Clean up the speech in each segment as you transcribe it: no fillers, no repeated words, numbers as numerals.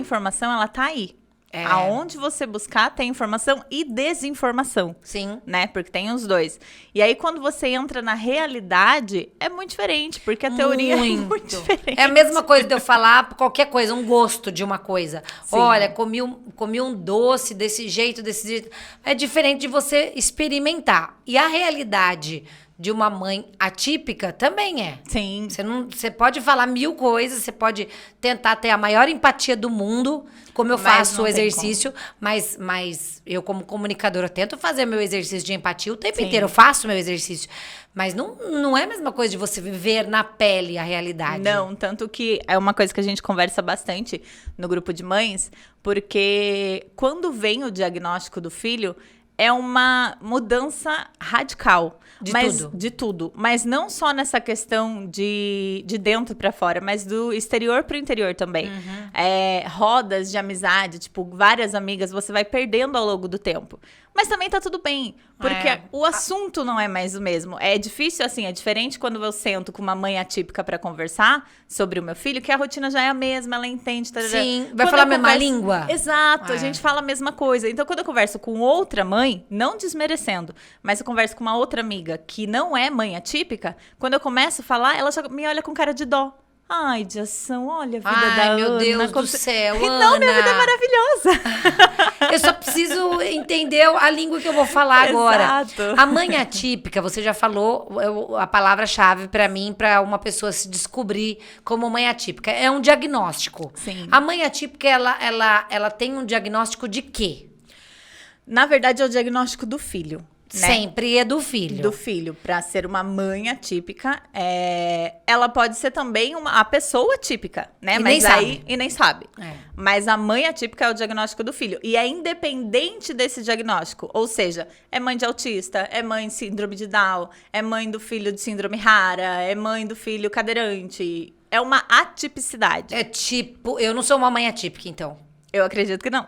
informação, ela tá aí. Aonde você buscar, tem informação e desinformação. Sim. Né? Porque tem os dois. E aí, quando você entra na realidade, é muito diferente, porque a teoria é muito diferente. É a mesma coisa de eu falar qualquer coisa, um gosto de uma coisa. Sim. Olha, comi um doce desse jeito. É diferente de você experimentar. E a realidade de uma mãe atípica também é. Sim. Você pode falar 1000 coisas, você pode tentar ter a maior empatia do mundo, como eu faço o exercício, mas eu, como comunicadora, tento fazer meu exercício de empatia o tempo inteiro. Eu faço meu exercício. Mas não é a mesma coisa de você viver na pele a realidade. Não, tanto que é uma coisa que a gente conversa bastante no grupo de mães, porque quando vem o diagnóstico do filho, é uma mudança radical. De tudo. Mas não só nessa questão de dentro pra fora, mas do exterior pro interior também. Rodas de amizade, tipo, várias amigas, você vai perdendo ao longo do tempo. Mas também tá tudo bem, porque o assunto não é mais o mesmo. É difícil, assim, é diferente quando eu sento com uma mãe atípica pra conversar sobre o meu filho, que a rotina já é a mesma, ela entende. Sim, vai falar a mesma língua. Exato, a gente fala a mesma coisa. Então, quando eu converso com outra mãe, não desmerecendo, mas eu converso com uma outra amiga que não é mãe atípica, quando eu começo a falar, ela já me olha com cara de dó. Ai, de ação, olha a vida da Ana. Ai, meu Deus do céu, Ana. Não, minha vida é maravilhosa. Eu só preciso entender a língua que eu vou falar agora. Exato. A mãe atípica, você já falou a palavra-chave pra mim, pra uma pessoa se descobrir como mãe atípica. É um diagnóstico. Sim. A mãe atípica, ela tem um diagnóstico de quê? Na verdade, é o diagnóstico do filho. Né? Sempre é do filho. Do filho. Pra ser uma mãe atípica, ela pode ser também a pessoa atípica, né? E nem sabe. Mas a mãe atípica é o diagnóstico do filho. E é independente desse diagnóstico. Ou seja, é mãe de autista, é mãe de síndrome de Down, é mãe do filho de síndrome rara, é mãe do filho cadeirante. É uma atipicidade. É tipo, eu não sou uma mãe atípica, então. Eu acredito que não.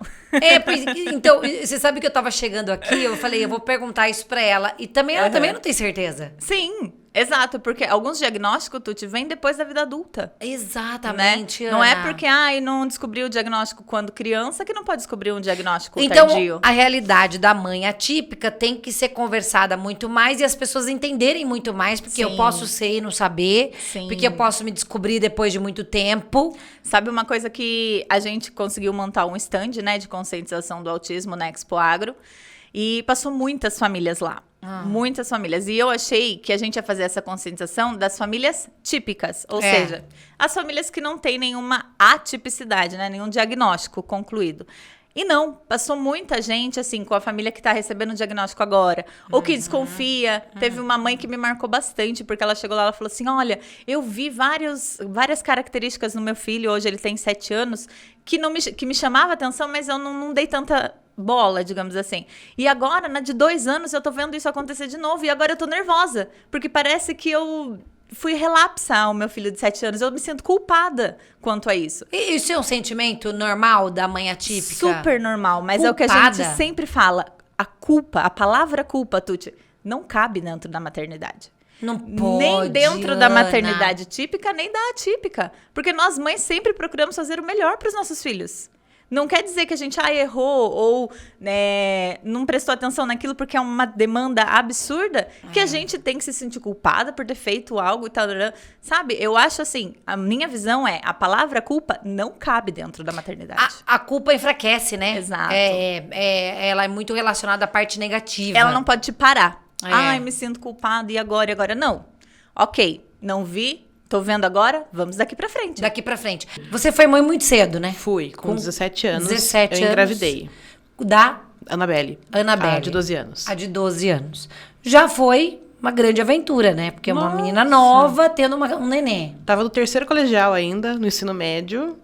Então, você sabe que eu tava chegando aqui, eu falei, eu vou perguntar isso pra ela. E também ela também não tem certeza. Sim, exato, porque alguns diagnósticos tu te vem depois da vida adulta. Exatamente, né? Ana. Não é porque, não descobriu o diagnóstico quando criança que não pode descobrir um diagnóstico então, tardio. A realidade da mãe atípica tem que ser conversada muito mais e as pessoas entenderem muito mais, porque eu posso ser e não saber, porque eu posso me descobrir depois de muito tempo. Sabe uma coisa que a gente conseguiu montar um stand, né, de conscientização do autismo na Expo Agro, e passou muitas famílias lá. Muitas famílias. E eu achei que a gente ia fazer essa conscientização das famílias típicas. Ou seja, as famílias que não têm nenhuma atipicidade, né? Nenhum diagnóstico concluído. E não, passou muita gente, assim, com a família que tá recebendo o diagnóstico agora. Ou que desconfia. Teve uma mãe que me marcou bastante, porque ela chegou lá, ela falou assim, olha, eu vi várias características no meu filho, hoje ele tem 7 anos, que me chamava atenção, mas eu não dei tanta bola, digamos assim. E agora, de 2 anos, eu tô vendo isso acontecer de novo, e agora eu tô nervosa, porque parece que eu fui relapsar ao meu filho de 7 anos. Eu me sinto culpada quanto a isso. E isso é um sentimento normal da mãe atípica? Super normal, mas culpada. É o que a gente sempre fala. A palavra culpa, Tuti, não cabe dentro da maternidade. Não pode, nem dentro Ana. da maternidade típica, nem da atípica. Porque nós mães sempre procuramos fazer o melhor para os nossos filhos. Não quer dizer que a gente errou ou não prestou atenção naquilo porque é uma demanda absurda, que a gente tem que se sentir culpada por ter feito algo e tal. Sabe? Eu acho assim, a minha visão a palavra culpa não cabe dentro da maternidade. A culpa enfraquece, né? Exato. Ela é muito relacionada à parte negativa. Ela não pode te parar. Ai, me sinto culpada, e agora? Não. Ok, não vi. Tô vendo agora, vamos daqui pra frente. Daqui pra frente. Você foi mãe muito cedo, né? Fui, com 17 anos. 17 eu engravidei. Da? Anabelle. A de 12 anos. A de 12 anos. Já foi uma grande aventura, né? Porque é uma menina nova tendo um nenê. Tava no 3º colegial ainda, no ensino médio.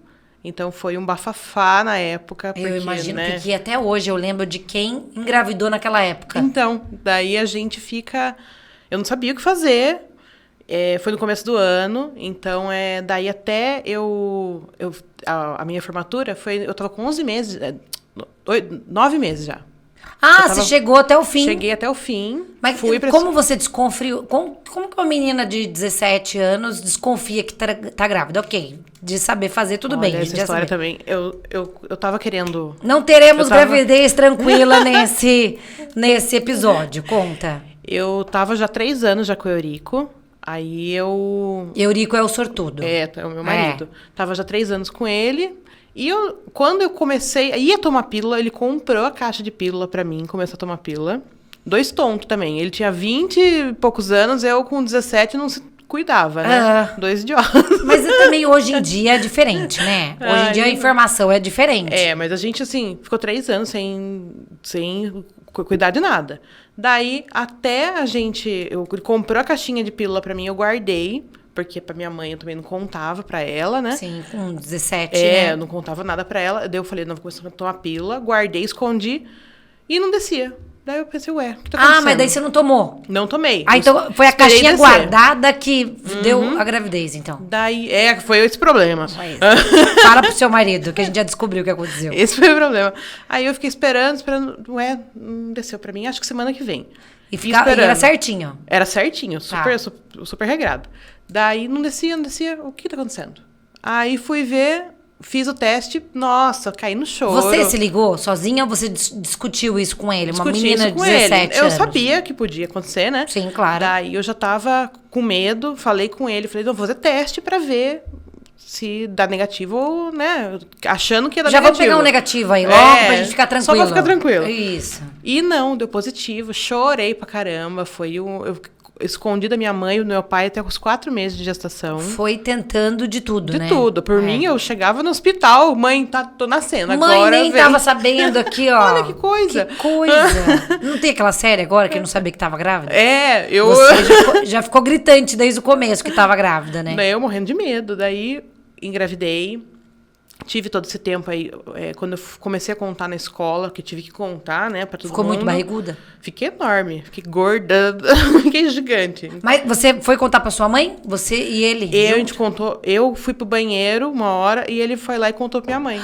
Então foi um bafafá na época. Porque, eu imagino que até hoje eu lembro de quem engravidou naquela época. Então, daí a gente fica... Eu não sabia o que fazer. Foi no começo do ano, então daí até a minha formatura foi... Eu tava com 11 meses, 9 meses já. Ah, você chegou até o fim. Cheguei até o fim. Mas como você desconfiou? Como que uma menina de 17 anos desconfia que tá grávida? Ok, de saber fazer, tudo bem. Essa história também, eu tava querendo... Não teremos gravidez tranquila nesse episódio, conta. Eu tava já 3 anos já com o Eurico, aí eu... Eurico é o sortudo. É o meu marido. Tava já 3 anos com ele, e quando eu comecei... Ia tomar pílula, ele comprou a caixa de pílula pra mim, começou a tomar pílula. 2 tontos também. Ele tinha 20 e poucos anos, eu com 17 não se cuidava, né? 2 idiotas. Mas também hoje em dia é diferente, né? Hoje em dia a informação é diferente. Mas a gente, assim, ficou 3 anos sem cuidar de nada. Daí, até ele comprou a caixinha de pílula pra mim, eu guardei. Porque pra minha mãe eu também não contava pra ela, né? Sim, com 17, né? Eu não contava nada pra ela. Daí eu falei, não, vou começar a tomar pílula. Guardei, escondi e não descia. Daí eu pensei, ué, o que tá acontecendo? Mas daí você não tomou? Não tomei. Então foi a caixinha guardada que deu a gravidez, então. Daí, foi esse problema. Fala pro seu marido, que a gente já descobriu o que aconteceu. Esse foi o problema. Aí eu fiquei esperando, não desceu pra mim, acho que semana que vem. E era certinho? Era certinho, super regrado. Daí não descia, o que tá acontecendo? Aí fui ver, fiz o teste, nossa, caí no choro. Você se ligou sozinha ou você discutiu isso com ele? Uma menina de 17 anos? Eu sabia que podia acontecer, né? Sim, claro. Daí eu já tava com medo, falei com ele, falei, não, vou fazer teste pra ver se dá negativo ou, né, achando que ia dar negativo. Já vou pegar um negativo aí logo pra gente ficar tranquilo. Só pra ficar tranquilo. Isso. E não, deu positivo, chorei pra caramba, eu escondi da minha mãe e do meu pai até os 4 meses de gestação. Foi tentando de tudo, né? De tudo. Por mim, eu chegava no hospital, mãe, tô nascendo. Mãe agora nem tava sabendo aqui, ó. Olha que coisa. Que coisa. Não tem aquela série agora que não sabia que tava grávida? Você já ficou gritante desde o começo que tava grávida, né? Daí eu morrendo de medo. Daí engravidei. Tive todo esse tempo aí, quando eu comecei a contar na escola, que eu tive que contar, né, pra todo mundo. Ficou muito barriguda? Fiquei enorme, fiquei gorda, fiquei gigante. Mas você foi contar pra sua mãe? Você e ele? A gente contou, eu fui pro banheiro uma hora e ele foi lá e contou pra minha mãe.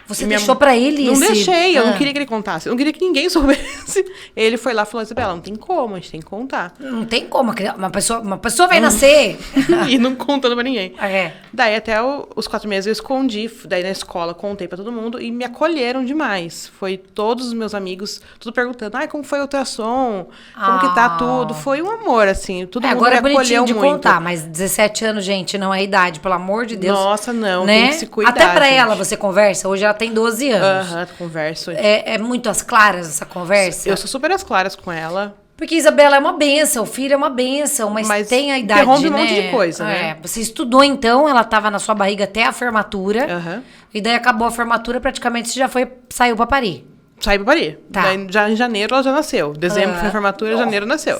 Você deixou pra ele Não deixei, eu não queria que ele contasse. Eu não queria que ninguém soubesse. Ele foi lá e falou, Isabela, não tem como, a gente tem que contar. Não tem como, uma pessoa vai nascer. E não contando pra ninguém. É. Daí até os 4 meses eu escondi, daí na escola contei pra todo mundo e me acolheram demais. Foi todos os meus amigos, tudo perguntando, como foi o ultrassom? Como que tá tudo? Foi um amor, assim, todo mundo agora me é bonitinho acolheu de muito. Contar, mas 17 anos, gente, não é idade, pelo amor de Deus. Nossa, não, né? tem que se cuidar, até pra gente. ela você conversa, hoje ela tem 12 anos. Converso. É muito às claras essa conversa? Eu sou super às claras com ela. Porque Isabela é uma benção, o filho é uma benção, mas tem a idade, interrompe né? um monte de coisa, né? Você estudou então, ela estava na sua barriga até a formatura. E daí acabou a formatura, praticamente você já saiu pra parir. Saí pra parir. Tá. Daí, já em janeiro ela já nasceu. Dezembro foi a formatura, janeiro nasceu.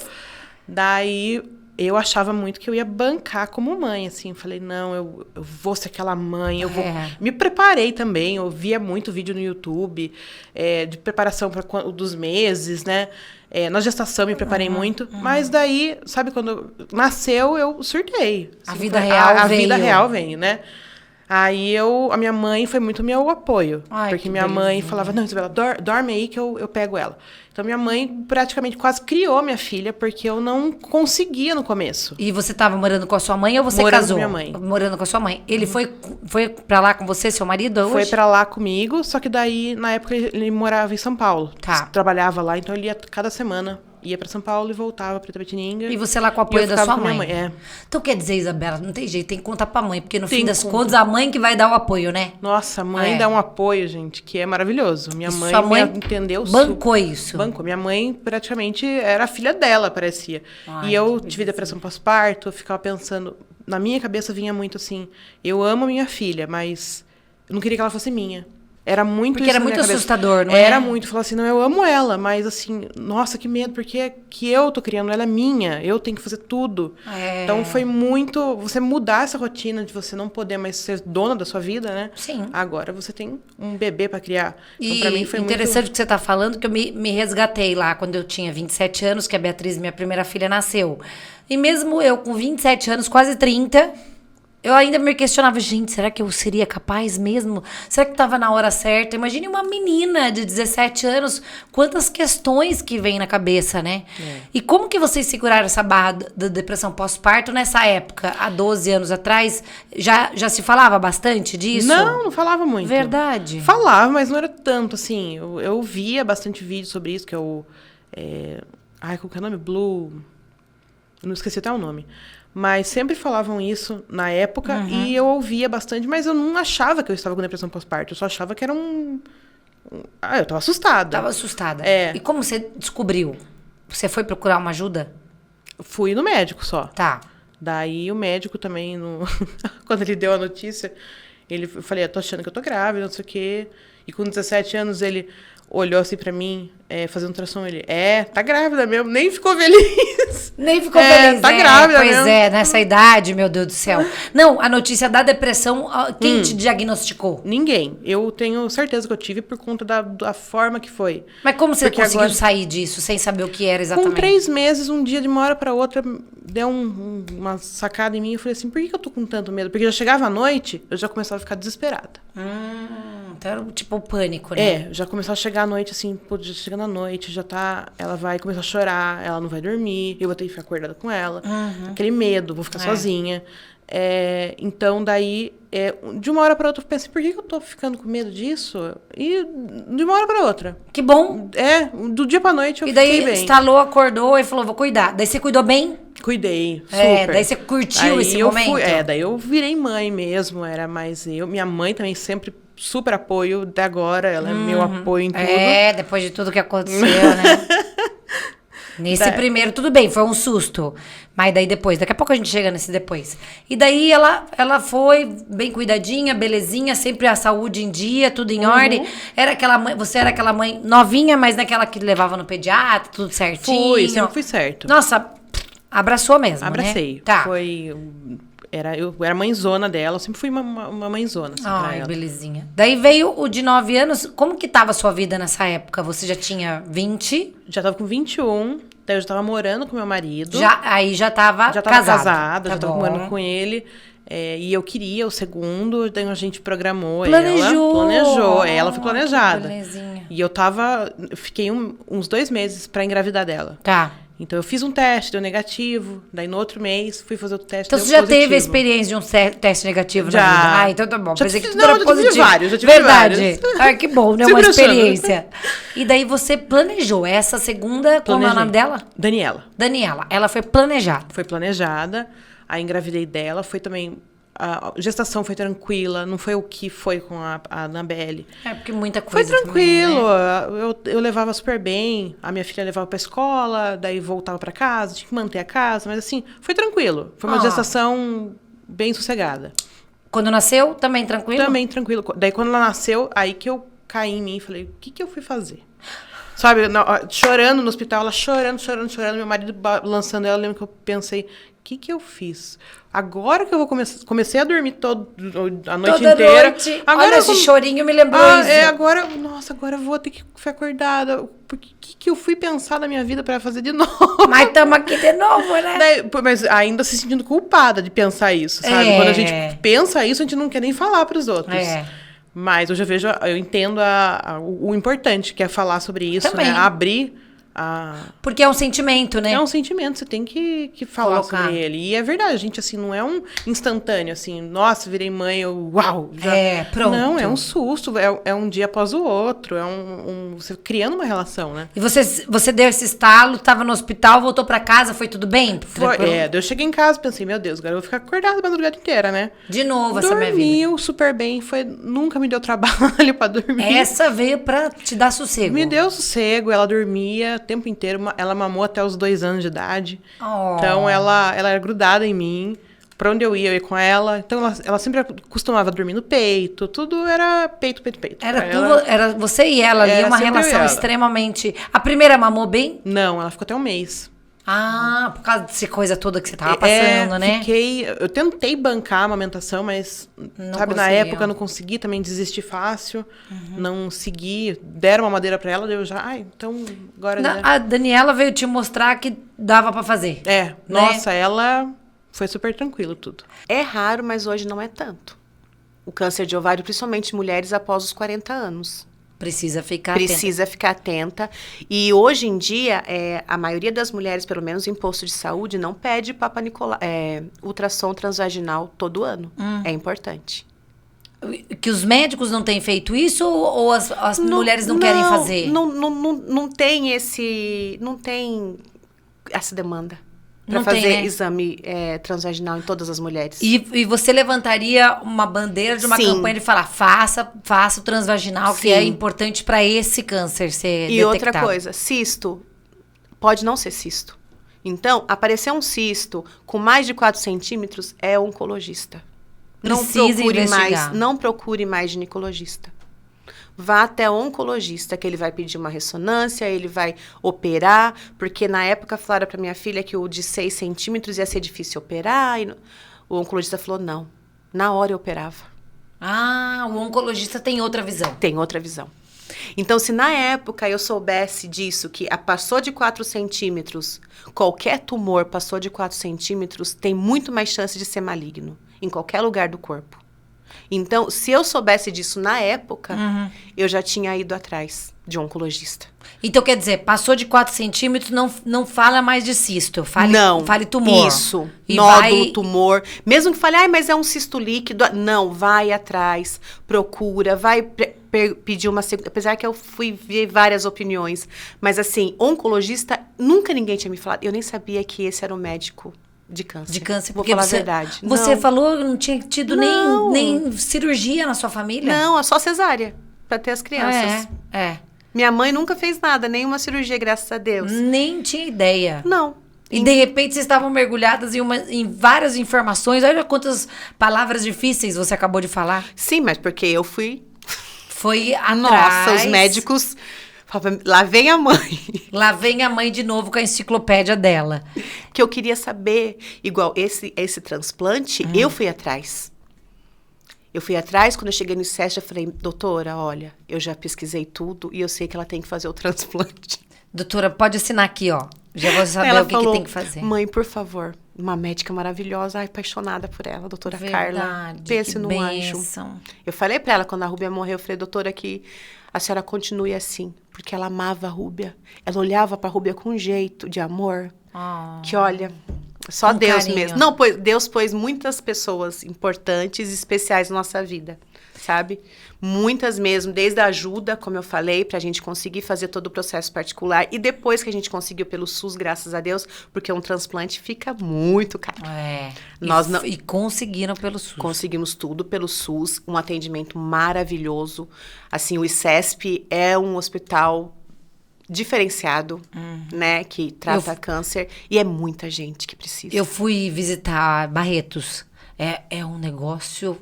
Daí eu achava muito que eu ia bancar como mãe, assim. Falei, não, eu vou ser aquela mãe, eu vou... Me preparei também, eu via muito vídeo no YouTube de preparação dos meses, né? Na gestação me preparei muito. Mas daí, sabe, quando nasceu, eu surtei. Assim, a vida real veio. A vida real veio, né? Aí a minha mãe foi muito meu apoio. Porque minha mãe falava, não, Isabela, dorme aí que eu pego ela. Então, minha mãe praticamente quase criou minha filha, porque eu não conseguia no começo. E você estava morando com a sua mãe ou você morando casou? Com minha mãe. Morando com a sua mãe. Ele foi pra lá com você, seu marido, hoje? Foi pra lá comigo, só que daí, na época, ele morava em São Paulo. Tá. Trabalhava lá, então ele ia cada semana. Ia pra São Paulo e voltava pra Itapetininga. E você lá com o apoio da sua mãe. Minha mãe. Então quer dizer, Isabela, não tem jeito, tem que contar pra mãe, porque no fim das contas, a mãe que vai dar o apoio, né? Nossa, a mãe dá um apoio, gente, que é maravilhoso. Minha mãe, sua mãe entendeu. Bancou isso. Bancou. Minha mãe praticamente era a filha dela, parecia. E eu tive depressão pós-parto, eu ficava pensando... Na minha cabeça vinha muito assim, eu amo minha filha, mas eu não queria que ela fosse minha. Era muito porque isso era muito na minha assustador, cabeça. não é? Era muito. Falar assim, não, eu amo ela, mas assim, nossa, que medo, porque que eu tô criando, ela é minha, eu tenho que fazer tudo. Então foi muito, você mudar essa rotina de você não poder mais ser dona da sua vida, né? Sim. Agora você tem um bebê pra criar. Então, E pra mim foi interessante muito... que você tá falando, que eu me resgatei lá quando eu tinha 27 anos, que a Beatriz, minha primeira filha, nasceu. E mesmo eu com 27 anos, quase 30... Eu ainda me questionava, gente, será que eu seria capaz mesmo? Será que estava na hora certa? Imagine uma menina de 17 anos, quantas questões que vem na cabeça, né? E como que vocês seguraram essa barra da depressão pós-parto nessa época, há 12 anos atrás? Já se falava bastante disso? Não falava muito. Verdade. Falava, mas não era tanto, assim. Eu via bastante vídeo sobre isso, que é o... qual que é o nome? Blue... Eu não esqueci até o nome. Mas sempre falavam isso na época e eu ouvia bastante, mas eu não achava que eu estava com depressão pós-parto. Eu só achava que era eu estava assustada. Tava assustada. É. E como você descobriu? Você foi procurar uma ajuda? Fui no médico só. Tá. Daí o médico também, quando ele deu a notícia, eu falei, tô achando que eu tô grávida, não sei o quê. E com 17 anos ele olhou assim pra mim, fazendo ultrassom, ele, tá grávida mesmo, nem ficou feliz. Nem ficou feliz, tá grávida pois mesmo. Nessa idade, meu Deus do céu. Não, a notícia da depressão, quem te diagnosticou? Ninguém. Eu tenho certeza que eu tive por conta da forma que foi. Mas como você Porque conseguiu agora, sair disso, sem saber o que era exatamente? com 3 meses, um dia, de uma hora pra outra, deu uma sacada em mim, eu falei assim, por que eu tô com tanto medo? Porque já chegava à noite, eu já começava a ficar desesperada. Então era tipo o pânico, né? Já começou a chegar à noite, assim, já chegando à noite, ela vai começar a chorar, ela não vai dormir, eu vou ter que ficar acordada com ela. Aquele medo, vou ficar sozinha. Então, daí, de uma hora para outra, eu pensei, por que eu tô ficando com medo disso? E de uma hora para outra. Que bom. Do dia pra noite eu E daí fiquei bem. instalou, acordou e falou, vou cuidar. Daí você cuidou bem? Cuidei, super. Daí você curtiu Daí esse eu momento? daí eu virei mãe mesmo, era mais eu. Minha mãe também sempre super apoio, até agora, ela é meu apoio em tudo. Depois de tudo que aconteceu, né? Nesse primeiro, tudo bem, foi um susto. Mas daí depois, daqui a pouco a gente chega nesse depois. E daí ela foi bem cuidadinha, belezinha, sempre a saúde em dia, tudo em ordem. Era aquela mãe, você era aquela mãe novinha, mas naquela que levava no pediatra, tudo certinho. Sempre fui certo. Nossa, abraçou mesmo, Abracei. né? Tá. Eu era mãezona dela, eu sempre fui uma mãezona, assim, pra ela. Belezinha. Daí veio o de 9 anos. Como que tava a sua vida nessa época? Você já tinha 20? Já tava com 21, daí eu já tava morando com meu marido. Aí já tava casada, tá já tava bom. morando com ele. E eu queria o segundo, daí a gente programou Planejou. Ela foi planejada. Que belezinha. E eu fiquei uns 2 meses pra engravidar dela. Tá. Então, eu fiz um teste, deu negativo. Daí, no outro mês, fui fazer outro teste, Então, deu você já positivo. teve a experiência de um teste negativo Já. na vida? Então tá bom. Já Pensei que tive- tudo era não, já tive positivo. vários, já tive Verdade. vários. Que bom, né? Sempre Uma achando. experiência. E daí, você planejou essa segunda... Como é o nome dela? Daniela. Daniela. Ela foi planejada. Foi planejada. Aí, engravidei dela. Foi também... A gestação foi tranquila. Não foi o que foi com a Anabelle. Porque muita Foi coisa tranquilo. também, né? Eu levava super bem. A minha filha levava pra escola. Daí, voltava pra casa. Tinha que manter a casa. Mas, assim, foi tranquilo. Foi uma gestação bem sossegada. Quando nasceu, também tranquilo? Também tranquilo. Daí, quando ela nasceu, aí que eu caí em mim e falei, o que eu fui fazer? Sabe, chorando no hospital, ela chorando, meu marido lançando ela, eu lembro que eu pensei, o que eu fiz? Agora que eu vou comecei a dormir a noite Toda inteira. noite. Agora Olha, esse chorinho me lembrou isso. Agora eu vou ter que ficar acordada. O que eu fui pensar na minha vida pra fazer de novo? Mas estamos aqui de novo, né? Mas ainda se sentindo culpada de pensar isso, sabe? Quando a gente pensa isso, a gente não quer nem falar pros outros. Mas eu entendo o importante que é falar sobre isso, também. né? Abrir Porque é um sentimento, né? É um sentimento, você tem que falar Colocar. sobre ele. E é verdade, gente, assim, não é um instantâneo, assim, nossa, virei mãe, uau, já... Pronto. Não, é um susto, é um dia após o outro, você criando uma relação, né? E você deu esse estalo, tava no hospital, voltou pra casa, foi tudo bem? Daí eu cheguei em casa, pensei, meu Deus, agora eu vou ficar acordada a madrugada inteira, né? De novo essa minha vida. Dormiu super bem, nunca me deu trabalho pra dormir. Essa veio pra te dar sossego. Me deu sossego, ela dormia o tempo inteiro, ela mamou até os 2 anos de idade. Então, ela era grudada em mim. Pra onde eu ia com ela. Então, ela sempre costumava dormir no peito. Tudo era peito. Era você e ela ali, uma relação extremamente... A primeira mamou bem? Não, ela ficou até 1 mês. Por causa dessa coisa toda que você tava passando, né? Eu tentei bancar a amamentação, mas, na época eu não consegui também desistir fácil. Não segui. Deram uma madeira pra ela, eu já... então agora... A Daniela veio te mostrar que dava pra fazer. Nossa, ela Foi super tranquilo tudo. É raro, mas hoje não é tanto. O câncer de ovário, principalmente mulheres após os 40 anos. Precisa ficar atenta. E hoje em dia, a maioria das mulheres, pelo menos em posto de saúde, não pede ultrassom transvaginal todo ano. É importante. Que os médicos não têm feito isso ou as mulheres não querem fazer? Não tem essa demanda para fazer exame transvaginal em todas as mulheres. E você levantaria uma bandeira de uma campanha de falar, faça o transvaginal, que é importante para esse câncer ser detectado. E outra coisa, cisto, pode não ser cisto. Então, aparecer um cisto com mais de 4 centímetros é oncologista. Não procure mais ginecologista. Vá até o oncologista, que ele vai pedir uma ressonância, ele vai operar, porque na época falaram para minha filha que o de 6 centímetros ia ser difícil operar, e o oncologista falou, não, na hora eu operava. Ah, o oncologista tem outra visão. Tem outra visão. Então, se na época eu soubesse disso, que passou de 4 centímetros, qualquer tumor passou de 4 centímetros, tem muito mais chance de ser maligno, em qualquer lugar do corpo. Então, se eu soubesse disso na época, eu já tinha ido atrás de um oncologista. Então, quer dizer, passou de 4 centímetros, não fala mais de cisto, fale tumor. Isso, nódulo, tumor. Mesmo que fale, mas é um cisto líquido. Não, vai atrás, procura, vai pedir uma segunda. Apesar que eu fui ver várias opiniões. Mas assim, oncologista, nunca ninguém tinha me falado. Eu nem sabia que esse era o médico de câncer. De câncer, vou falar a verdade. Você falou que não tinha tido nem cirurgia na sua família? Não, é só cesárea, para ter as crianças. Minha mãe nunca fez nada, nenhuma cirurgia, graças a Deus. Nem tinha ideia. Não. E de repente vocês estavam mergulhadas em várias informações. Olha quantas palavras difíceis você acabou de falar. Sim, mas porque eu fui... Foi atrás. Nossa, os médicos... Lá vem a mãe. Lá vem a mãe de novo com a enciclopédia dela. Que eu queria saber, igual esse transplante, eu fui atrás. Eu fui atrás, quando eu cheguei no ICESP, eu falei, doutora, olha, eu já pesquisei tudo e eu sei que ela tem que fazer o transplante. Doutora, pode assinar aqui, ó. Já vou saber ela o que falou, tem que fazer. Mãe, por favor, uma médica maravilhosa, apaixonada por ela, doutora Carla. Pense no anjo. Eu falei pra ela, quando a Rúbia morreu, eu falei, doutora, que a senhora continue assim, porque ela amava a Rúbia. Ela olhava pra Rúbia com um jeito de amor, que olha, só Deus carinho. Mesmo. Não, Deus pôs muitas pessoas importantes e especiais na nossa vida, sabe? Muitas mesmo, desde a ajuda, como eu falei, pra gente conseguir fazer todo o processo particular. E depois que a gente conseguiu pelo SUS, graças a Deus, porque um transplante fica muito caro. E conseguiram pelo SUS. Conseguimos tudo pelo SUS, um atendimento maravilhoso. Assim, o ICESP é um hospital diferenciado, né, que trata câncer. E é muita gente que precisa. Eu fui visitar Barretos. É um negócio...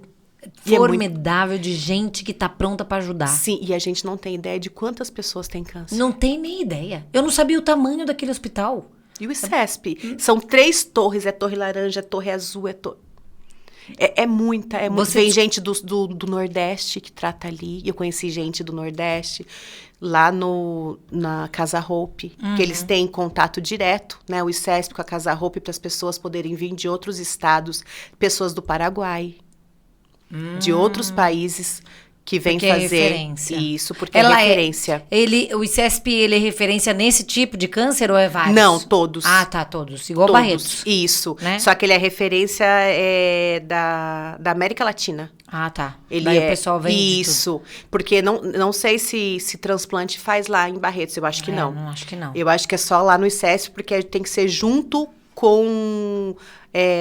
formidável de gente que tá pronta para ajudar. Sim, e a gente não tem ideia de quantas pessoas têm câncer. Não tem nem ideia. Eu não sabia o tamanho daquele hospital. E o ICESP? São 3 torres, é torre laranja, é torre azul, é muita. Vem gente do Nordeste que trata ali. Eu conheci gente do Nordeste lá na Casa Hope, que eles têm contato direto, né? O ICESP com a Casa Hope, para as pessoas poderem vir de outros estados, pessoas do Paraguai, de outros países que vêm fazer isso, porque é referência. O ICESP, ele é referência nesse tipo de câncer ou é vários? Não, todos. Ah, tá, todos. Igual Barretos. Isso. Né? Só que ele é referência da América Latina. Ah, tá. Daí o pessoal vem isso. Porque não sei se transplante faz lá em Barretos. Eu acho que não. Não acho que não. Eu acho que é só lá no ICESP, porque tem que ser junto com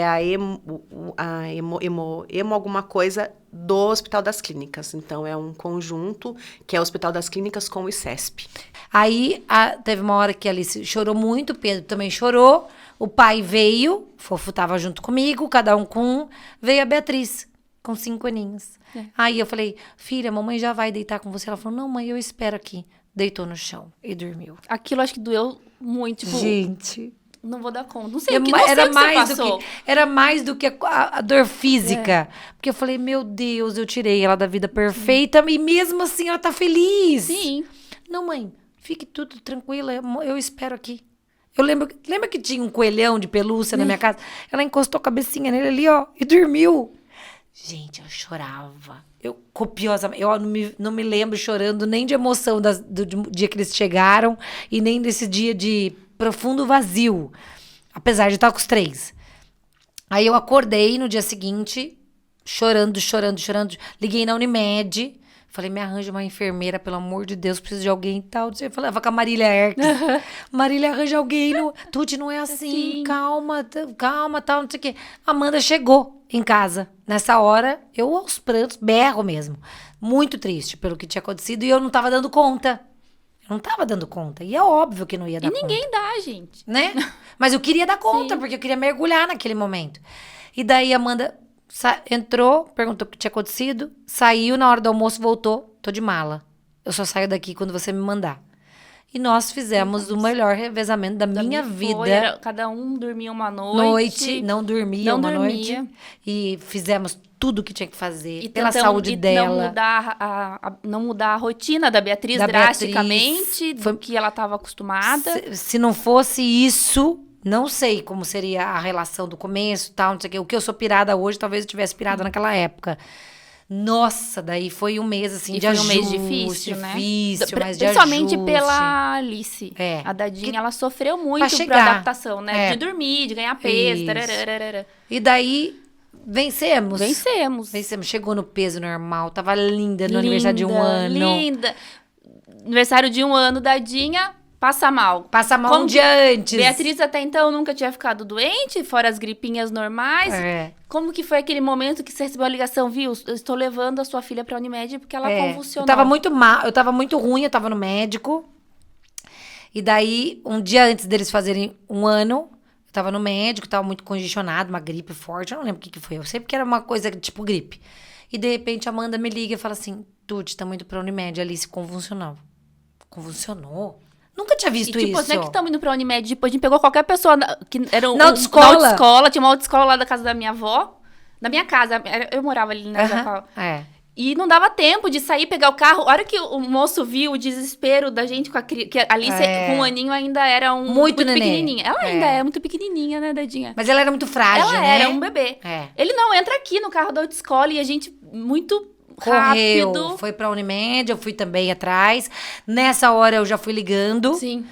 a emo alguma coisa do Hospital das Clínicas. Então, é um conjunto que é o Hospital das Clínicas com o ICESP. Aí, teve uma hora que a Alice chorou muito, o Pedro também chorou, o pai veio, Fofo tava junto comigo, cada um com um, veio a Beatriz, com 5 aninhos. Aí eu falei, filha, mamãe já vai deitar com você. Ela falou, não, mãe, eu espero aqui. Deitou no chão e dormiu. Aquilo acho que doeu muito, tipo... Gente... Não vou dar conta. Não sei o que você passou. Era mais do que a dor física. Porque eu falei, meu Deus, eu tirei ela da vida perfeita e mesmo assim ela tá feliz. Sim. Não, mãe, fique tudo tranquila, eu espero aqui. Lembra que tinha um coelhão de pelúcia na minha casa? Ela encostou a cabecinha nele ali, ó, e dormiu. Gente, eu chorava. Eu copiosamente. Eu não me lembro chorando nem de emoção do dia que eles chegaram e nem desse dia de profundo vazio. Apesar de estar com os 3. Aí eu acordei no dia seguinte, chorando. Liguei na Unimed. Falei, me arranja uma enfermeira, pelo amor de Deus, preciso de alguém e tal. Eu falava com a Marília Herck. Marília, arranja alguém. Tuti, não é assim. Calma, tal, não sei o quê. Amanda chegou em casa. Nessa hora, eu aos prantos, berro mesmo. Muito triste pelo que tinha acontecido e eu não tava dando conta. E é óbvio que não ia dar conta. E ninguém dá, gente. Né? Mas eu queria dar conta, porque eu queria mergulhar naquele momento. E daí a Amanda entrou, perguntou o que tinha acontecido, saiu, na hora do almoço voltou, tô de mala. Eu só saio daqui quando você me mandar. E nós fizemos o melhor revezamento da minha vida. Cada um dormia uma noite. Não dormia uma noite. E fizemos tudo o que tinha que fazer e pela saúde dela. Não mudar a rotina da Beatriz drasticamente, do que ela estava acostumada. Se não fosse isso, não sei como seria a relação do começo, tal, não sei o quê. O que eu sou pirada hoje, talvez eu tivesse pirada naquela época. Nossa, daí foi um mês, assim, de ajuste. Foi um mês difícil, né? Mas de principalmente ajuste. pela Alice. A Dadinha, ela sofreu muito pra adaptação, né? De dormir, de ganhar peso. E daí, vencemos. Vencemos. Chegou no peso normal, tava linda no aniversário de 1 ano. Linda. Aniversário de 1 ano, Dadinha... Passa mal um dia antes. Beatriz até então nunca tinha ficado doente, fora as gripinhas normais. Como que foi aquele momento que você recebeu a ligação, viu? Eu estou levando a sua filha pra Unimed porque ela convulsionou. Eu tava muito mal, eu tava muito ruim, eu tava no médico. E daí, um dia antes deles fazerem 1 ano, eu tava no médico, tava muito congestionado, uma gripe forte, eu não lembro o que foi. Eu sei que era uma coisa tipo gripe. E de repente a Amanda me liga e fala assim, Tuti, tá muito pra Unimed, Alice convulsionou. Convulsionou? Nunca tinha visto isso. Não é que estamos indo pra Unimed, depois a gente pegou qualquer pessoa que era na autoescola. Tinha uma autoescola lá da casa da minha avó. Na minha casa, eu morava ali na Japão. E não dava tempo de sair, pegar o carro. A hora que o moço viu o desespero da gente com que a Alice, com 1 aninho, ainda era muito pequenininha. Ela ainda é muito pequenininha, né, Dadinha? Mas ela era muito frágil, ela era um bebê. Ele não entra aqui no carro da autoescola e a gente muito... Correu, foi pra Unimed, eu fui também atrás. Nessa hora eu já fui ligando. Sim.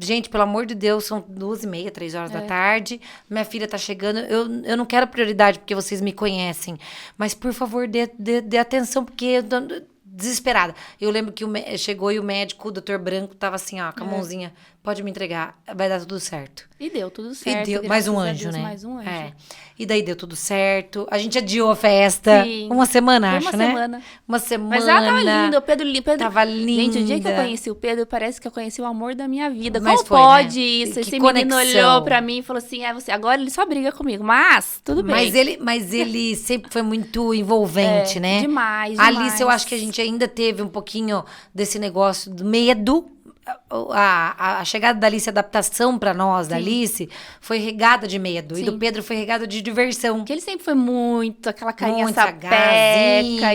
Gente, pelo amor de Deus, são 2h30, 3 horas da tarde. Minha filha tá chegando. Eu não quero prioridade porque vocês me conhecem. Mas, por favor, dê atenção, porque eu tô desesperada. Eu lembro que chegou e o médico, o doutor Branco, tava assim, ó, com a mãozinha. Pode me entregar, vai dar tudo certo. E deu tudo certo. E deu, mais um anjo, Deus, né? Mais um anjo. E daí deu tudo certo. A gente adiou a festa. Sim. Uma semana, acho, né? Semana. Uma semana. Mas ela tava linda. O Pedro tava linda. Gente, o dia que eu conheci o Pedro, parece que eu conheci o amor da minha vida. Mas como foi, pode né? isso? Que Esse conexão. menino olhou pra mim e falou assim, você. Agora ele só briga comigo. Mas, tudo bem. Mas ele sempre foi muito envolvente, né? Demais. Alice, eu acho que a gente ainda teve um pouquinho desse negócio do medo. A chegada da Alice, a adaptação pra nós, da Alice, foi regada de medo. Sim. E do Pedro foi regada de diversão. Porque ele sempre foi muito, aquela carinha muito sapeca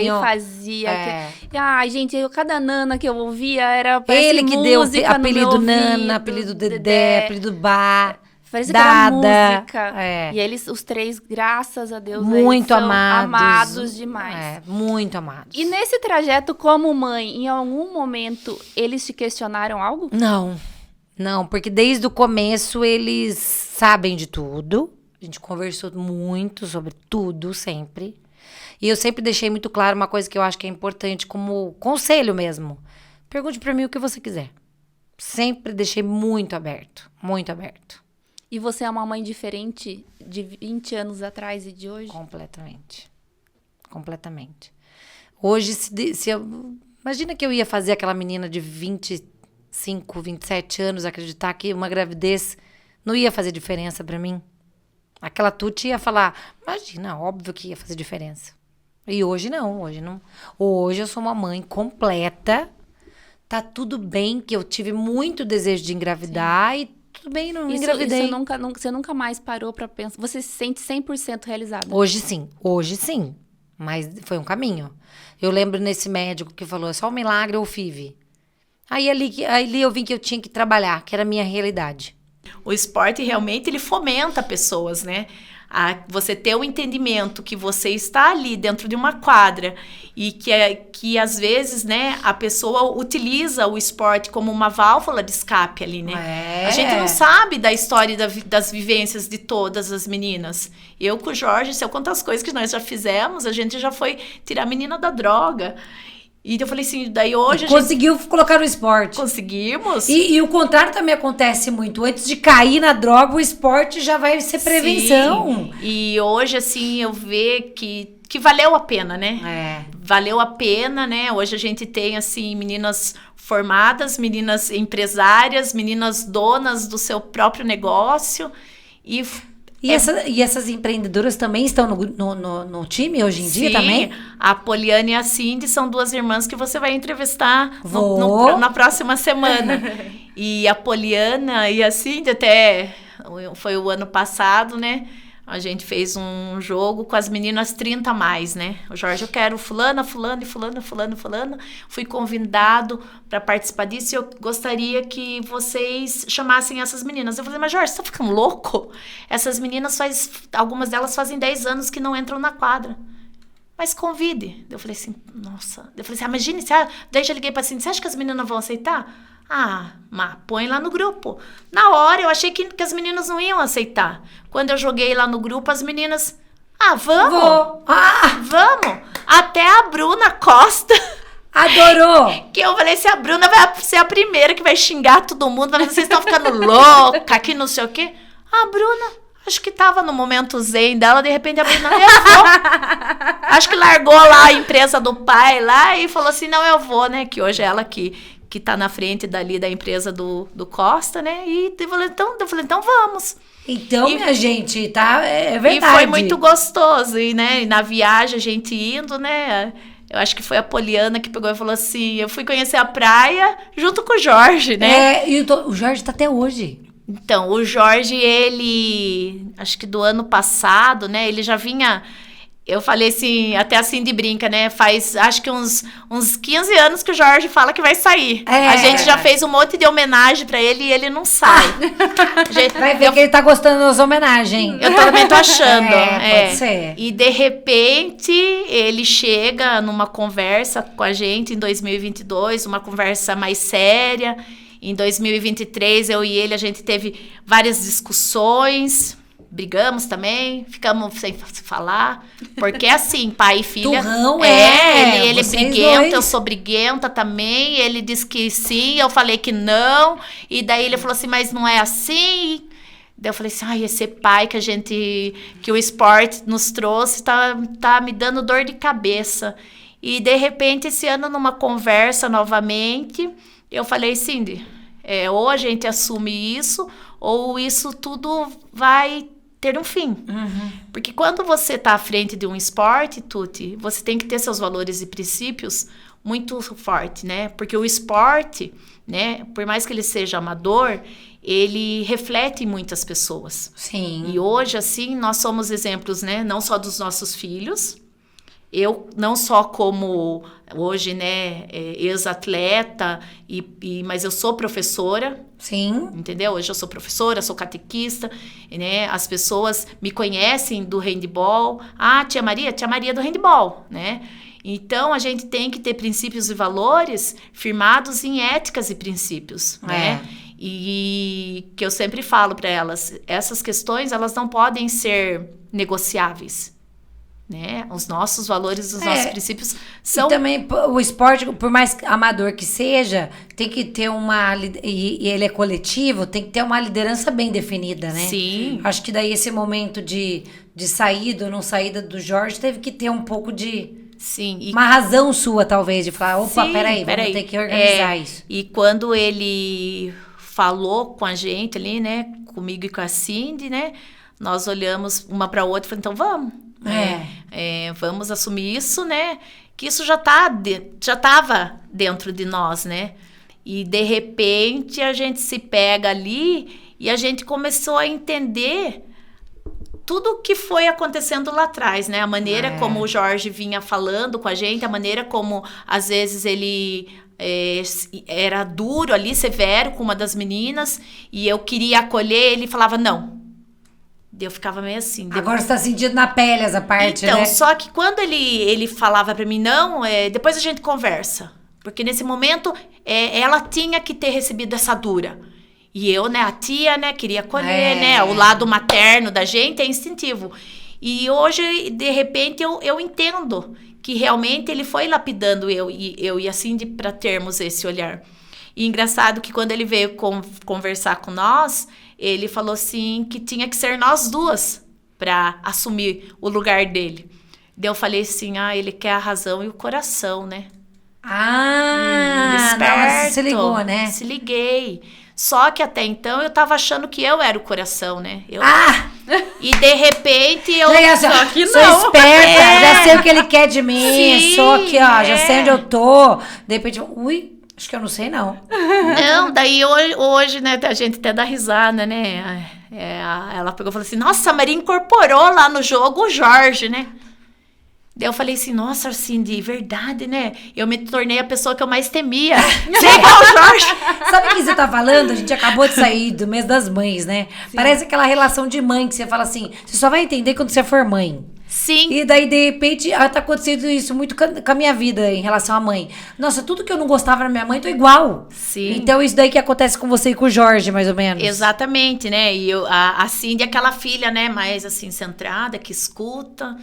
e fazia. Ai, gente, cada Nana que eu ouvia era ele que deu apelido Nana, apelido Dedé, apelido Bá. Parecia que era música. E eles, os 3, graças a Deus, muito são amados demais. Muito amados. E nesse trajeto, como mãe, em algum momento, eles te questionaram algo? Não, porque desde o começo eles sabem de tudo. A gente conversou muito sobre tudo, sempre. E eu sempre deixei muito claro uma coisa que eu acho que é importante, como conselho mesmo. Pergunte pra mim o que você quiser. Sempre deixei muito aberto, muito aberto. E você é uma mãe diferente de 20 anos atrás e de hoje? Completamente. Hoje, imagina que eu ia fazer aquela menina de 25, 27 anos acreditar que uma gravidez não ia fazer diferença pra mim. Aquela Tuti ia falar, imagina, óbvio que ia fazer diferença. E hoje não. Hoje eu sou uma mãe completa. Tá tudo bem que eu tive muito desejo de engravidar e tudo bem, não engravidei. Você nunca mais parou pra pensar. Você se sente 100% realizada? Hoje sim. Mas foi um caminho. Eu lembro nesse médico que falou, é só um milagre ou FIV. Aí ali eu vi que eu tinha que trabalhar, que era a minha realidade. O esporte realmente ele fomenta pessoas, né? Você ter o entendimento que você está ali dentro de uma quadra e que às vezes, né, a pessoa utiliza o esporte como uma válvula de escape ali, né? A gente não sabe da história das vivências de todas as meninas. Eu com o Jorge, se eu contar as coisas que nós já fizemos, a gente já foi tirar a menina da droga. E eu falei assim, daí hoje conseguiu colocar no esporte. Conseguimos. E o contrário também acontece muito. Antes de cair na droga, o esporte já vai ser prevenção. Sim. E hoje, assim, eu vejo que valeu a pena, né? Valeu a pena, né? Hoje a gente tem, assim, meninas formadas, meninas empresárias, meninas donas do seu próprio negócio. E essas empreendedoras também estão no time hoje em dia também? A Poliana e a Cindy são 2 irmãs que você vai entrevistar na próxima semana. E a Poliana e a Cindy até foi o ano passado, né? A gente fez um jogo com as meninas 30 a mais, né? O Jorge, eu quero fulana, fulana e fulana, fulana, fulana. Fui convidado para participar disso e eu gostaria que vocês chamassem essas meninas. Eu falei, mas Jorge, você tá ficando louco? Essas meninas algumas delas fazem 10 anos que não entram na quadra. Mas convide. Eu falei assim, nossa. Eu falei assim, imagine, daí já liguei pra Cindy, você acha que as meninas vão aceitar? Põe lá no grupo. Na hora, eu achei que as meninas não iam aceitar. Quando eu joguei lá no grupo, as meninas... vamos! Vamos! Até a Bruna Costa... Adorou! Que eu falei assim, a Bruna vai ser a primeira que vai xingar todo mundo. Vai falar, vocês estão ficando louca, que não sei o quê. A Bruna, acho que tava no momento zen dela, de repente a Bruna levou. Acho que largou lá a empresa do pai lá e falou assim, não, eu vou, né? Que hoje é ela que tá na frente dali da empresa do Costa, né? E eu falei, então vamos. Então, minha gente, tá? É verdade. E foi muito gostoso. E, né, e na viagem, a gente indo, né? Eu acho que foi a Poliana que pegou e falou assim, eu fui conhecer a praia junto com o Jorge, né? E o Jorge tá até hoje. Então, o Jorge, ele... Acho que do ano passado, né? Ele já vinha... Eu falei assim, até assim de brinca, né? Faz, acho que uns 15 anos que o Jorge fala que vai sair. A gente já fez um monte de homenagem pra ele e ele não sai. Vai ver que ele tá gostando das homenagens. Eu também tô achando. Pode ser. E de repente, ele chega numa conversa com a gente em 2022, uma conversa mais séria. Em 2023, eu e ele, a gente teve várias discussões... Brigamos também, ficamos sem falar. Porque assim, pai e filha... Turrão, ele é briguento, eu sou briguenta também. Ele disse que sim, eu falei que não. E daí ele falou assim, mas não é assim. Daí eu falei assim, esse pai que o esporte nos trouxe tá me dando dor de cabeça. E de repente, esse ano, numa conversa novamente, eu falei, Cindy, ou a gente assume isso, ou isso tudo vai ter um fim. Porque quando você está à frente de um esporte, Tuti, você tem que ter seus valores e princípios muito fortes, né? Porque o esporte, né, por mais que ele seja amador, ele reflete em muitas pessoas. Sim. E hoje, assim, nós somos exemplos, né? Não só dos nossos filhos, eu não só como hoje, né, ex-atleta, mas eu sou professora. Sim. Entendeu? Hoje eu sou professora, sou catequista, né? As pessoas me conhecem do handball. Tia Maria do handball, né? Então, a gente tem que ter princípios e valores firmados em éticas e princípios, né? E que eu sempre falo para elas, essas questões, elas não podem ser negociáveis. Né? Os nossos valores, os nossos princípios são... E também o esporte, por mais amador que seja, tem que ter e ele é coletivo, tem que ter uma liderança bem definida, né? Sim. Acho que daí esse momento de saída ou não saída do Jorge teve que ter um pouco de... Sim. Uma razão sua, talvez, de falar, opa, peraí, vamos ter que organizar isso. E quando ele falou com a gente ali, né, comigo e com a Cindy, né, nós olhamos uma para outra e falamos, então vamos. Vamos assumir isso, né? Que isso já estava dentro de nós, né? E de repente a gente se pega ali e a gente começou a entender tudo o que foi acontecendo lá atrás, né? A maneira como o Jorge vinha falando com a gente, a maneira como às vezes ele era duro ali, severo com uma das meninas, e eu queria acolher, ele falava não. Eu ficava meio assim. Agora você tá sentindo na pele essa parte, então, né? Só que quando ele falava pra mim, não, depois a gente conversa. Porque nesse momento, ela tinha que ter recebido essa dura. E eu, né, a tia, né, queria acolher, né? O lado materno da gente é instintivo. E hoje, de repente, eu entendo que realmente ele foi lapidando eu e a Cindy para termos esse olhar. E engraçado que quando ele veio conversar com nós, ele falou assim que tinha que ser nós duas para assumir o lugar dele. Daí eu falei assim, ele quer a razão e o coração, né? Nossa, se ligou, né? Se liguei. Só que até então eu tava achando que eu era o coração, né? E de repente eu... Só que não. Sou esperta, já sei o que ele quer de mim. Sim, sou aqui, ó, já sei onde eu tô. De repente, acho que eu não sei, não. Não, daí hoje, né, a gente até dá risada, né? Ela pegou e falou assim, nossa, a Maria incorporou lá no jogo o Jorge, né? Daí eu falei assim, nossa, Cindy, verdade, né? Eu me tornei a pessoa que eu mais temia. Ser igual o Jorge. Sabe o que você tá falando? A gente acabou de sair do mês das mães, né? Sim. Parece aquela relação de mãe que você fala assim, você só vai entender quando você for mãe. Sim. E daí, de repente, tá acontecendo isso muito com a minha vida em relação à mãe. Nossa, tudo que eu não gostava na minha mãe, tô igual. Sim. Então, isso daí que acontece com você e com o Jorge, mais ou menos. Exatamente, né? E a Cindy é aquela filha, né, mais assim, centrada, que escuta...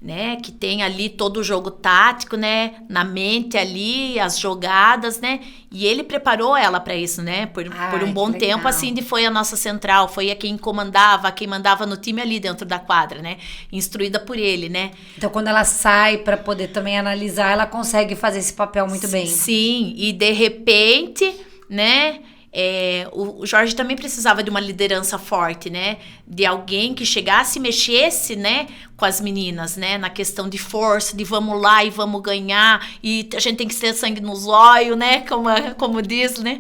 né, que tem ali todo o jogo tático, né, na mente ali, as jogadas, né, e ele preparou ela para isso, né, por um bom tempo, a Cindy foi a nossa central, foi a quem comandava, quem mandava no time ali dentro da quadra, né, instruída por ele, né. Então, quando ela sai para poder também analisar, ela consegue fazer esse papel muito bem. Sim, e de repente, né, o Jorge também precisava de uma liderança forte, né? De alguém que chegasse e mexesse, né? Com as meninas, né? Na questão de força, de vamos lá e vamos ganhar. E a gente tem que ter sangue nos olhos, né? Como diz, né?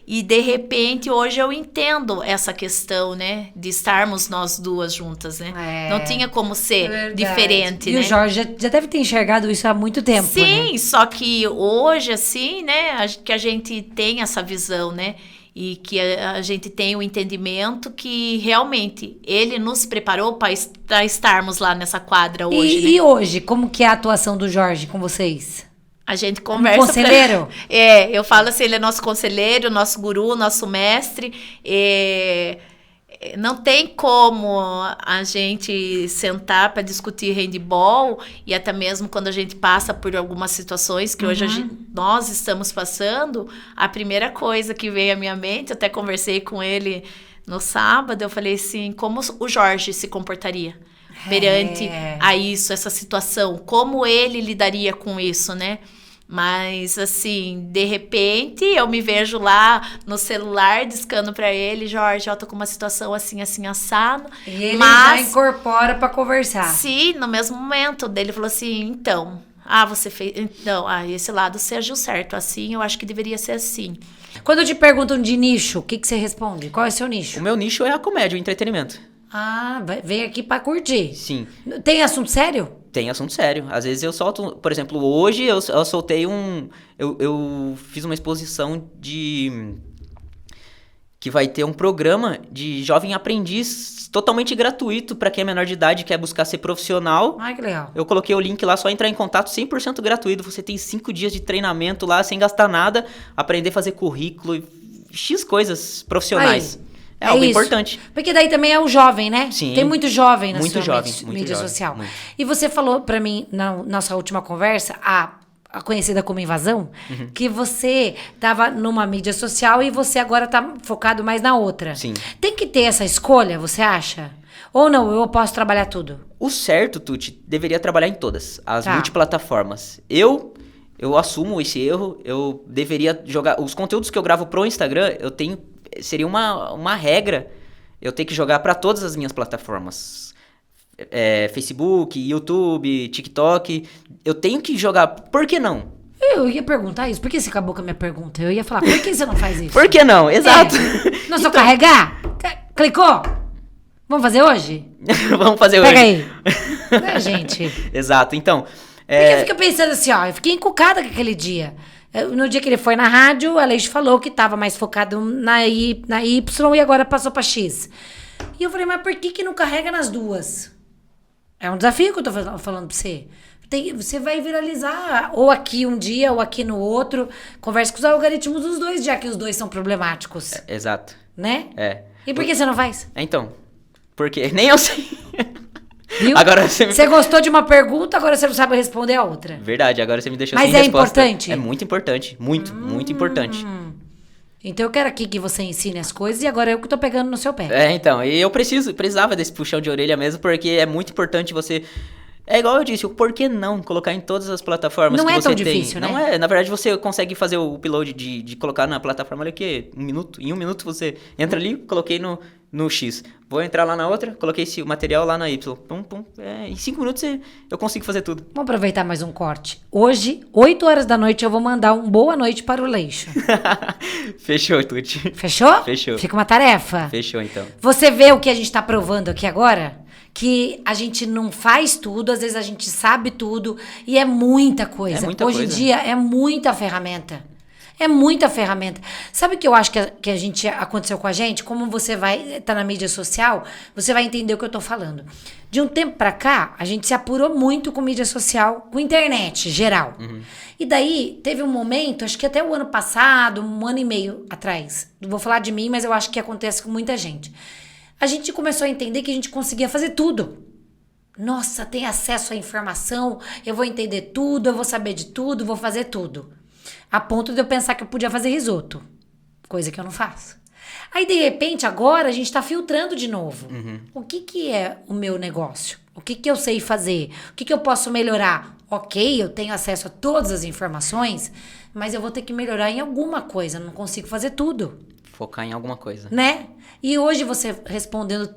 E, de repente, hoje eu entendo essa questão, né? De estarmos nós duas juntas, né? Não tinha como ser diferente, né? E o Jorge já deve ter enxergado isso há muito tempo, Sim, né? Só que hoje, assim, né? Que a gente tem essa visão, né? E que a gente tem o entendimento que realmente ele nos preparou para estarmos lá nessa quadra hoje, né? E hoje, como que é a atuação do Jorge com vocês? A gente conversa... Um conselheiro? Eu falo assim, ele é nosso conselheiro, nosso guru, nosso mestre. Não tem como a gente sentar para discutir handball e até mesmo quando a gente passa por algumas situações que hoje nós estamos passando, a primeira coisa que veio à minha mente, eu até conversei com ele no sábado, eu falei assim, como o Jorge se comportaria perante a isso, essa situação, como ele lidaria com isso, né? Mas, assim, de repente, eu me vejo lá no celular, discando pra ele, Jorge, eu tô com uma situação assim, assim, assado. E ele já incorpora pra conversar. Sim, no mesmo momento. Dele falou assim, então, você fez... Então, esse lado você agiu certo. Assim, eu acho que deveria ser assim. Quando te perguntam de nicho, o que você responde? Qual é o seu nicho? O meu nicho é a comédia, o entretenimento. Veio aqui pra curtir. Sim. Tem assunto sério? Tem assunto sério. Às vezes eu solto... Por exemplo, hoje eu soltei eu fiz uma exposição que vai ter um programa de jovem aprendiz totalmente gratuito para quem é menor de idade e quer buscar ser profissional. Ai, que legal. Eu coloquei o link lá, só entrar em contato, 100% gratuito. Você tem 5 dias de treinamento lá, sem gastar nada. Aprender a fazer currículo, X coisas profissionais. É algo importante. Porque daí também é o jovem, né? Sim. Tem muito jovem na muito sua jovem, mídia social. Muito. E você falou pra mim, na nossa última conversa, a conhecida como invasão, que você tava numa mídia social e você agora tá focado mais na outra. Sim. Tem que ter essa escolha, você acha? Ou não, eu posso trabalhar tudo? O certo, Tuti, deveria trabalhar em todas as multiplataformas. Eu assumo esse erro, eu deveria jogar... Os conteúdos que eu gravo pro Instagram, seria uma regra eu ter que jogar para todas as minhas plataformas. Facebook, YouTube, TikTok. Eu tenho que jogar. Por que não? Eu ia perguntar isso. Por que você acabou com a minha pergunta? Eu ia falar, por que você não faz isso? Por que não? Exato. Não só carregar? Clicou? Vamos fazer hoje? Vamos fazer Pega hoje. Pega aí. Gente. Exato. Então... Porque eu fico pensando assim, eu fiquei encucada com aquele dia. No dia que ele foi na rádio, a Leixe falou que estava mais focado na Y e agora passou para X. E eu falei, mas por que não carrega nas duas? É um desafio que eu tô falando pra você. Você vai viralizar ou aqui um dia ou aqui no outro. Converse com os algoritmos dos dois, já que os dois são problemáticos. Exato. Né? É. E por que você não faz? Então, porque nem eu sei. Viu? Agora você gostou de uma pergunta, agora você não sabe responder a outra. Verdade, agora você me deixou sem resposta. Mas é importante? É muito importante. Muito importante. Então eu quero aqui que você ensine as coisas e agora eu que tô pegando no seu pé. Então, e eu precisava desse puxão de orelha mesmo, porque é muito importante você... É igual eu disse, por que não colocar em todas as plataformas não que você tem? Não é tão difícil, né? Não é, na verdade você consegue fazer o upload de colocar na plataforma, olha aqui, 1 minuto. Em 1 minuto você entra ali, coloquei no X. Vou entrar lá na outra, coloquei esse material lá na Y. Pum, pum. Em 5 minutos eu consigo fazer tudo. Vamos aproveitar mais um corte. Hoje, 8 horas da noite, eu vou mandar um boa noite para o Leixo. Fechou, Tuti. Fechou? Fechou. Fica uma tarefa. Fechou, então. Você vê o que a gente tá provando aqui agora? Que a gente não faz tudo, às vezes a gente sabe tudo e é muita coisa. Hoje em dia é muita ferramenta. É muita ferramenta. Sabe o que eu acho que a gente aconteceu com a gente? Como você tá na mídia social, você vai entender o que eu tô falando. De um tempo pra cá, a gente se apurou muito com mídia social, com internet, geral. E daí, teve um momento, acho que até o ano passado, 1 ano e meio atrás. Não vou falar de mim, mas eu acho que acontece com muita gente. A gente começou a entender que a gente conseguia fazer tudo. Nossa, tem acesso à informação, eu vou entender tudo, eu vou saber de tudo, vou fazer tudo. A ponto de eu pensar que eu podia fazer risoto. Coisa que eu não faço. Aí, de repente, agora a gente tá filtrando de novo. O que é o meu negócio? O que eu sei fazer? O que eu posso melhorar? Ok, eu tenho acesso a todas as informações, mas eu vou ter que melhorar em alguma coisa. Não consigo fazer tudo. Focar em alguma coisa. Né? E hoje você respondendo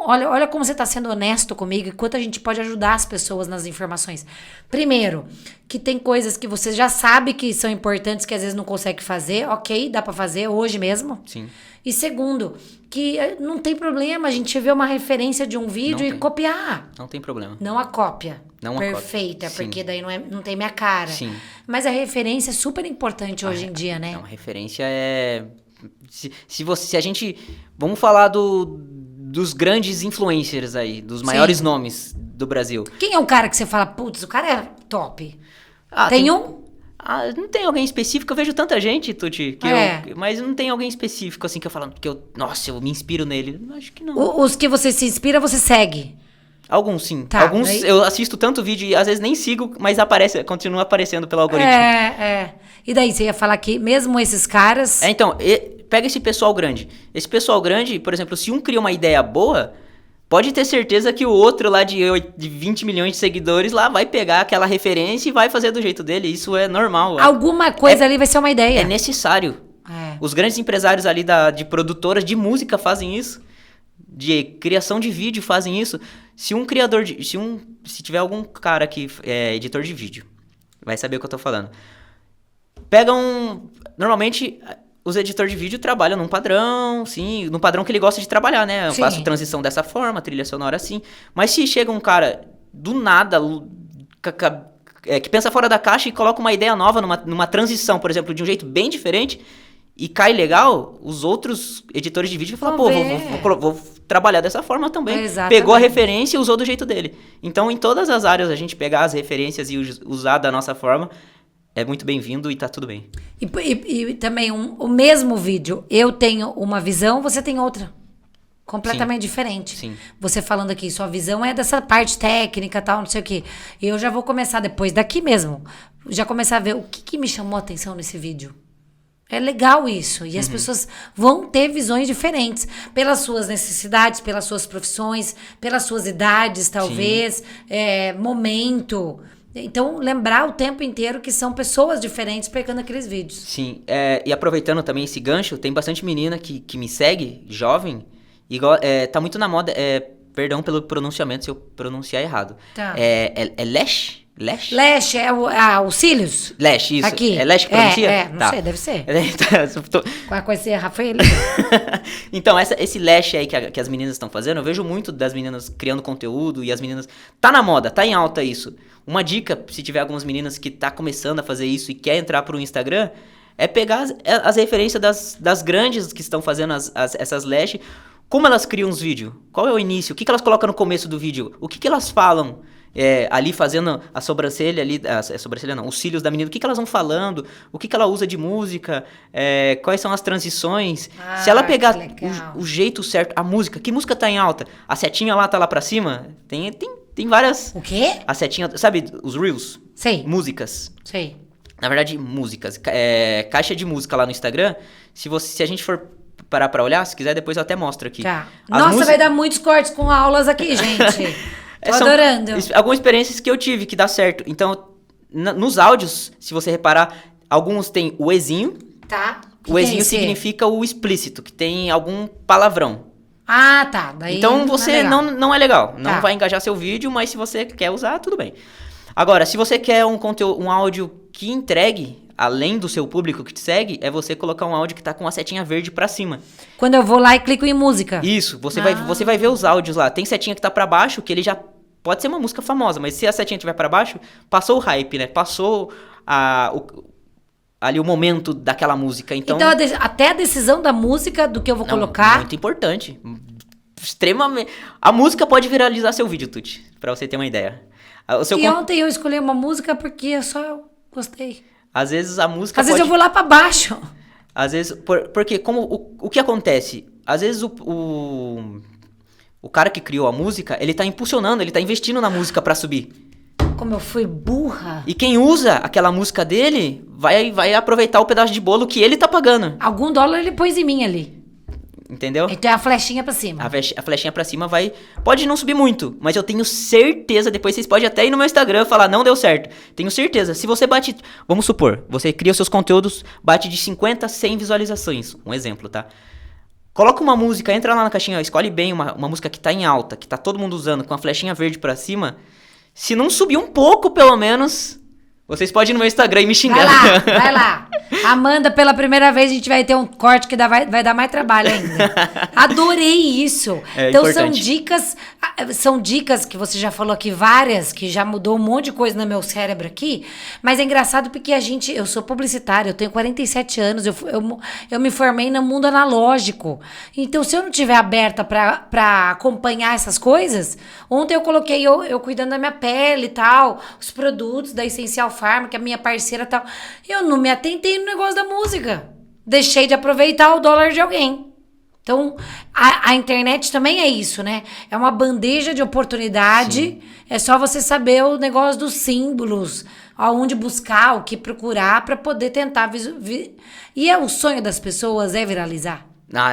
olha como você está sendo honesto comigo e quanto a gente pode ajudar as pessoas nas informações. Primeiro, que tem coisas que você já sabe que são importantes que às vezes não consegue fazer. Ok, dá para fazer hoje mesmo. Sim. E segundo, que não tem problema a gente ver uma referência de um vídeo e copiar. Não tem problema. Não a cópia. Não perfeita, a cópia. porque daí não tem minha cara. Sim. Mas a referência é super importante hoje em dia, né? Uma referência é... Se a gente... Vamos falar dos grandes influencers aí, dos maiores nomes do Brasil. Quem é um cara que você fala, putz, o cara é top? Tem um? Não tem alguém específico, eu vejo tanta gente, Tuti, mas não tem alguém específico assim que eu falo, nossa, eu me inspiro nele. Acho que não. Os que você se inspira, você segue? Alguns sim. Tá, alguns eu assisto tanto vídeo e às vezes nem sigo, mas continua aparecendo pelo algoritmo. E daí, você ia falar que mesmo esses caras... Então, pega esse pessoal grande. Esse pessoal grande, por exemplo, se um cria uma ideia boa, pode ter certeza que o outro lá de 20 milhões de seguidores lá vai pegar aquela referência e vai fazer do jeito dele. Isso é normal. Alguma coisa ali vai ser uma ideia. É necessário. Os grandes empresários ali de produtoras de música fazem isso. De criação de vídeo fazem isso. Se um criador se tiver algum cara que é editor de vídeo, vai saber o que eu tô falando. Normalmente, os editores de vídeo trabalham num padrão, sim, num padrão que ele gosta de trabalhar, né? Eu faço transição dessa forma, trilha sonora assim. Mas se chega um cara do nada, que pensa fora da caixa e coloca uma ideia nova numa transição, por exemplo, de um jeito bem diferente, e cai legal, os outros editores de vídeo vão falar, vou trabalhar dessa forma também. Pegou a referência e usou do jeito dele. Então, em todas as áreas, a gente pegar as referências e usar da nossa forma, é muito bem-vindo e tá tudo bem. E também, o mesmo vídeo, eu tenho uma visão, você tem outra. Completamente diferente. Sim. Você falando aqui, sua visão é dessa parte técnica, tal, não sei o quê. Eu já vou começar depois, daqui mesmo, já começar a ver o que me chamou a atenção nesse vídeo. É legal isso. E as pessoas vão ter visões diferentes. Pelas suas necessidades, pelas suas profissões, pelas suas idades, talvez. Momento. Então, lembrar o tempo inteiro que são pessoas diferentes pegando aqueles vídeos. Sim. E aproveitando também esse gancho, tem bastante menina que me segue, jovem. Tá muito na moda. Perdão pelo pronunciamento se eu pronunciar errado. Tá. É Lesh? Lash? Lash é os cílios? Lash, isso. Aqui. É Lash que pronuncia? Não sei, deve ser. Qual coisa você erra feia? Então, esse Lash aí que as meninas estão fazendo, eu vejo muito das meninas criando conteúdo e as meninas... Tá na moda, tá em alta isso. Uma dica, se tiver algumas meninas que tá começando a fazer isso e quer entrar pro Instagram, é pegar as referências das grandes que estão fazendo essas Lash. Como elas criam os vídeos? Qual é o início? O que elas colocam no começo do vídeo? O que elas falam? Ali fazendo a sobrancelha ali, sobrancelha não, os cílios da menina, o que elas vão falando, o que ela usa de música, quais são as transições. Se ela pegar o jeito certo, a música, que música tá em alta? A setinha lá tá lá pra cima? Tem várias... O quê? A setinha, sabe os Reels? Sei. Músicas. Sei. Na verdade, músicas. Caixa de música lá no Instagram, se a gente for parar pra olhar, se quiser depois eu até mostro aqui. Tá. Nossa, vai dar muitos cortes com aulas aqui, gente. Tô adorando. Algumas experiências que eu tive que dá certo. Então, nos áudios, se você reparar, alguns tem o Ezinho. Tá. O Ezinho significa o explícito, que tem algum palavrão. Ah, tá. Daí então você não é legal. Não tá. Vai engajar seu vídeo, mas se você quer usar, tudo bem. Agora, se você quer um áudio que entregue, além do seu público que te segue, é você colocar um áudio que tá com a setinha verde pra cima. Quando eu vou lá e clico em música. Isso, você vai ver os áudios lá. Tem setinha que tá pra baixo, que ele já pode ser uma música famosa, mas se a setinha estiver pra baixo, passou o hype, né? Passou ali o momento daquela música. Então até a decisão da música, do que eu vou colocar... Muito importante. Extremamente. A música pode viralizar seu vídeo, Tuti, pra você ter uma ideia. Ontem eu escolhi uma música porque eu gostei. Às vezes a música vezes eu vou lá pra baixo. Às vezes... Porque o que acontece? Às vezes o cara que criou a música, ele tá impulsionando, ele tá investindo na música pra subir. Como eu fui burra. E quem usa aquela música dele vai aproveitar o pedaço de bolo que ele tá pagando. Algum dólar ele pôs em mim ali. Entendeu? Então é a flechinha pra cima. A flechinha pra cima pode não subir muito, mas eu tenho certeza, depois vocês podem até ir no meu Instagram e falar, não deu certo. Tenho certeza. Se você bate, vamos supor, você cria os seus conteúdos, bate de 50 a 100 visualizações. Um exemplo, tá? Coloca uma música, entra lá na caixinha, escolhe bem uma música que tá em alta, que tá todo mundo usando, com a flechinha verde pra cima. Se não subir um pouco, pelo menos, vocês podem ir no meu Instagram e me xingar. Vai lá. Amanda, pela primeira vez a gente vai ter um corte que vai dar mais trabalho ainda. Adorei isso. Então importante. são dicas que você já falou aqui, várias, que já mudou um monte de coisa no meu cérebro aqui. Mas é engraçado porque eu sou publicitária, eu tenho 47 anos, eu me formei no mundo analógico. Então, se eu não estiver aberta pra acompanhar essas coisas, ontem eu coloquei eu cuidando da minha pele e tal, os produtos da Essencial Farma, que é a minha parceira e tal. Eu não me atentei no negócio da música. Deixei de aproveitar o dólar de alguém. Então, a internet também é isso, né? É uma bandeja de oportunidade. Sim. É só você saber o negócio dos símbolos, aonde buscar, o que procurar para poder tentar... E o sonho das pessoas é viralizar.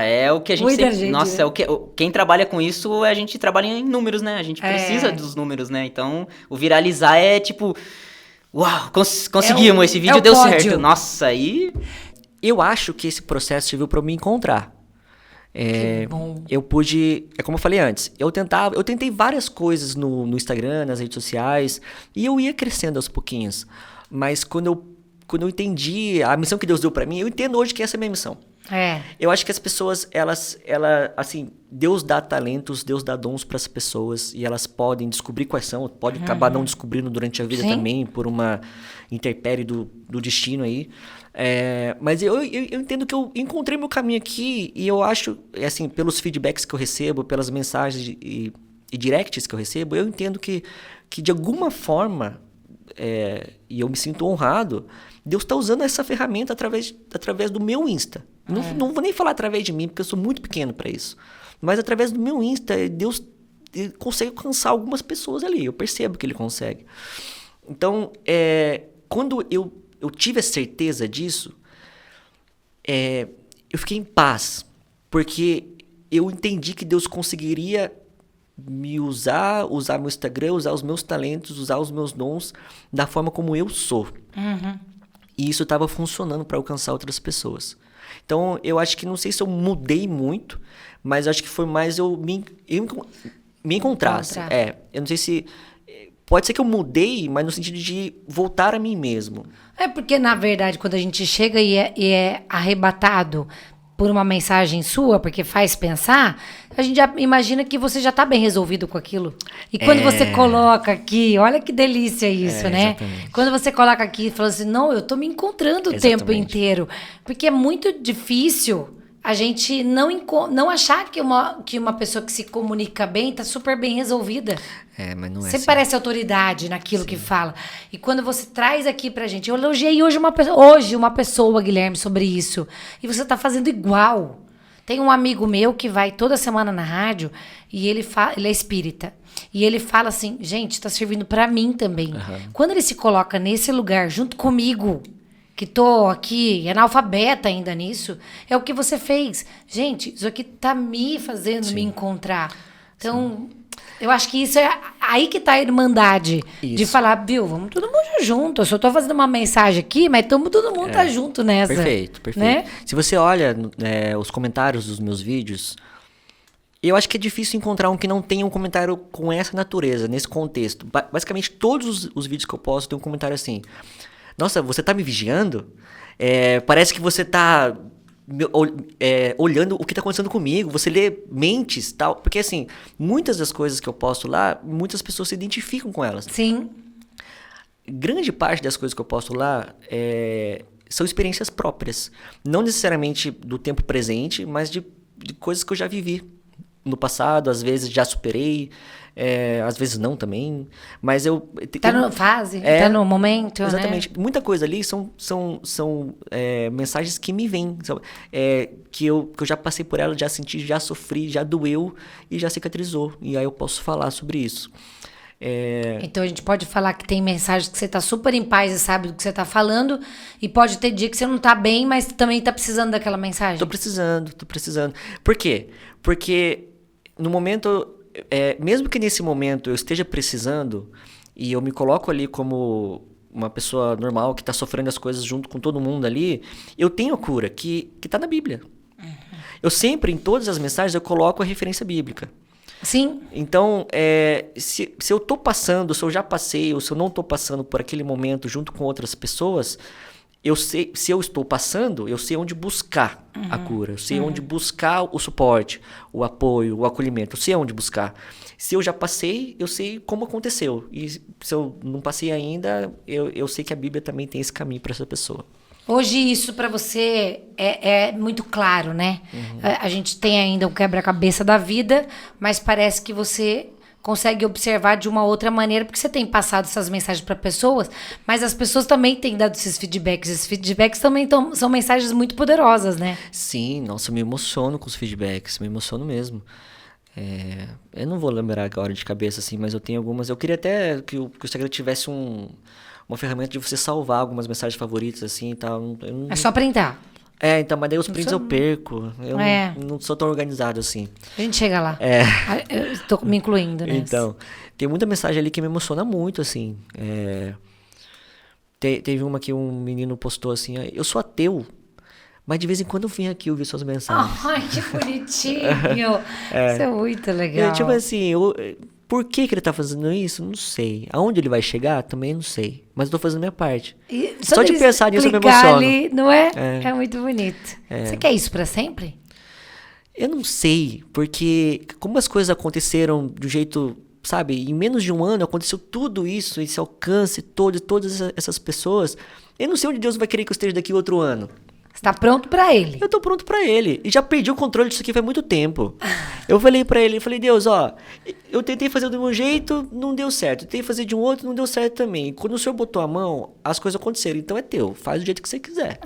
É o que a gente sempre... Nossa, né? Quem trabalha com isso, a gente trabalha em números, né? A gente precisa dos números, né? Então, o viralizar é tipo... Uau, conseguimos, esse vídeo deu certo. Nossa, aí... Eu acho que esse processo serviu para eu me encontrar. Que bom. Eu pude... É como eu falei antes. Eu tentei várias coisas no Instagram, nas redes sociais. E eu ia crescendo aos pouquinhos. Mas quando eu entendi a missão que Deus deu para mim, eu entendo hoje que essa é a minha missão. Eu acho que as pessoas, assim, Deus dá talentos, Deus dá dons para as pessoas e elas podem descobrir quais são, pode acabar não descobrindo durante a vida também, por uma intempérie do destino aí. Mas eu entendo que eu encontrei meu caminho aqui e eu acho, assim, pelos feedbacks que eu recebo, pelas mensagens e directs que eu recebo, eu entendo que de alguma forma, e eu me sinto honrado, Deus está usando essa ferramenta através do meu Insta. Não vou nem falar através de mim, porque eu sou muito pequeno para isso. Mas através do meu Insta, Deus consegue alcançar algumas pessoas ali. Eu percebo que Ele consegue. Então, quando eu tive a certeza disso, eu fiquei em paz. Porque eu entendi que Deus conseguiria me usar meu Instagram, usar os meus talentos, usar os meus dons da forma como eu sou. E isso estava funcionando para alcançar outras pessoas. Então, eu acho que, não sei se eu mudei muito, mas acho que foi mais eu me encontrasse. Eu não sei se... Pode ser que eu mudei, mas no sentido de voltar a mim mesmo. É porque, na verdade, quando a gente chega e é arrebatado por uma mensagem sua, porque faz pensar, a gente já imagina que você já está bem resolvido com aquilo. E quando você coloca aqui, olha que delícia isso, né? Exatamente. Quando você coloca aqui e fala assim, não, eu tô me encontrando o tempo inteiro. Porque é muito difícil a gente não achar que uma pessoa que se comunica bem tá super bem resolvida. Mas não é Você assim. parece autoridade naquilo que fala. E quando você traz aqui pra gente... Eu elogiei hoje uma pessoa, Guilherme, sobre isso. E você tá fazendo igual. Tem um amigo meu que vai toda semana na rádio e ele é espírita. E ele fala assim, gente, tá servindo pra mim também. Quando ele se coloca nesse lugar junto comigo... que tô aqui, analfabeta ainda nisso, é o que você fez. Gente, isso aqui tá me fazendo me encontrar. Então, eu acho que isso é aí que tá a irmandade. Isso. De falar, viu, vamos todo mundo junto. Eu só tô fazendo uma mensagem aqui, mas todo mundo tá junto nessa. Perfeito. Né? Se você olha os comentários dos meus vídeos, eu acho que é difícil encontrar um que não tenha um comentário com essa natureza, nesse contexto. Basicamente, todos os vídeos que eu posto tem um comentário assim... Nossa, você tá me vigiando? Parece que você tá olhando o que tá acontecendo comigo. Você lê mentes e tal. Porque, assim, muitas das coisas que eu posto lá, muitas pessoas se identificam com elas. Sim. Grande parte das coisas que eu posto lá são experiências próprias. Não necessariamente do tempo presente, mas de coisas que eu já vivi no passado. Às vezes já superei. Às vezes não também, mas eu... Tá na fase, tá no momento, exatamente. Né? Muita coisa ali são mensagens que me vêm, que eu já passei por ela, já senti, já sofri, já doeu e já cicatrizou. E aí eu posso falar sobre isso. Então a gente pode falar que tem mensagens que você tá super em paz e sabe do que você tá falando, e pode ter dia que você não tá bem, mas também tá precisando daquela mensagem. Tô precisando. Por quê? Porque no momento... mesmo que nesse momento eu esteja precisando e eu me coloco ali como uma pessoa normal que está sofrendo as coisas junto com todo mundo ali, eu tenho a cura que está na Bíblia. Eu sempre, em todas as mensagens, eu coloco a referência bíblica. Sim. Então, se eu estou passando, se eu já passei, ou se eu não estou passando por aquele momento junto com outras pessoas... Eu sei, se eu estou passando, eu sei onde buscar a cura. Eu sei onde buscar o suporte, o apoio, o acolhimento. Eu sei onde buscar. Se eu já passei, eu sei como aconteceu. E se eu não passei ainda, eu sei que a Bíblia também tem esse caminho para essa pessoa. Hoje isso para você é muito claro, né? A gente tem ainda um quebra-cabeça da vida, mas parece que você... consegue observar de uma outra maneira, porque você tem passado essas mensagens para pessoas, mas as pessoas também têm dado esses feedbacks. Esses feedbacks também são mensagens muito poderosas, né? Sim, nossa, eu me emociono com os feedbacks, me emociono mesmo. Eu não vou lembrar agora de cabeça, assim, mas eu tenho algumas... Eu queria até que o Instagram tivesse uma ferramenta de você salvar algumas mensagens favoritas, assim, e tal. É só printar. Então, mas daí os prints eu perco. Eu não sou tão organizado assim. A gente chega lá. Eu estou me incluindo, né? Então, tem muita mensagem ali que me emociona muito, assim. Teve uma que um menino postou assim, eu sou ateu, mas de vez em quando eu venho aqui ouvir suas mensagens. Ai, que bonitinho. Isso é muito legal. Tipo assim, por que ele tá fazendo isso? Não sei. Aonde ele vai chegar? Também não sei. Mas eu tô fazendo a minha parte. E só de pensar nisso eu me emociono. Ali, não é? É muito bonito. Você quer isso pra sempre? Eu não sei, porque como as coisas aconteceram de um jeito, sabe, em menos de um ano aconteceu tudo isso, esse alcance todo, todas essas pessoas. Eu não sei onde Deus vai querer que eu esteja daqui outro ano. Você tá pronto pra ele? Eu tô pronto pra ele. E já perdi o controle disso aqui faz muito tempo. Eu falei pra ele, Deus, eu tentei fazer do meu jeito, não deu certo. Eu tentei fazer de um outro, não deu certo também. Quando o Senhor botou a mão, as coisas aconteceram. Então é teu, faz do jeito que você quiser.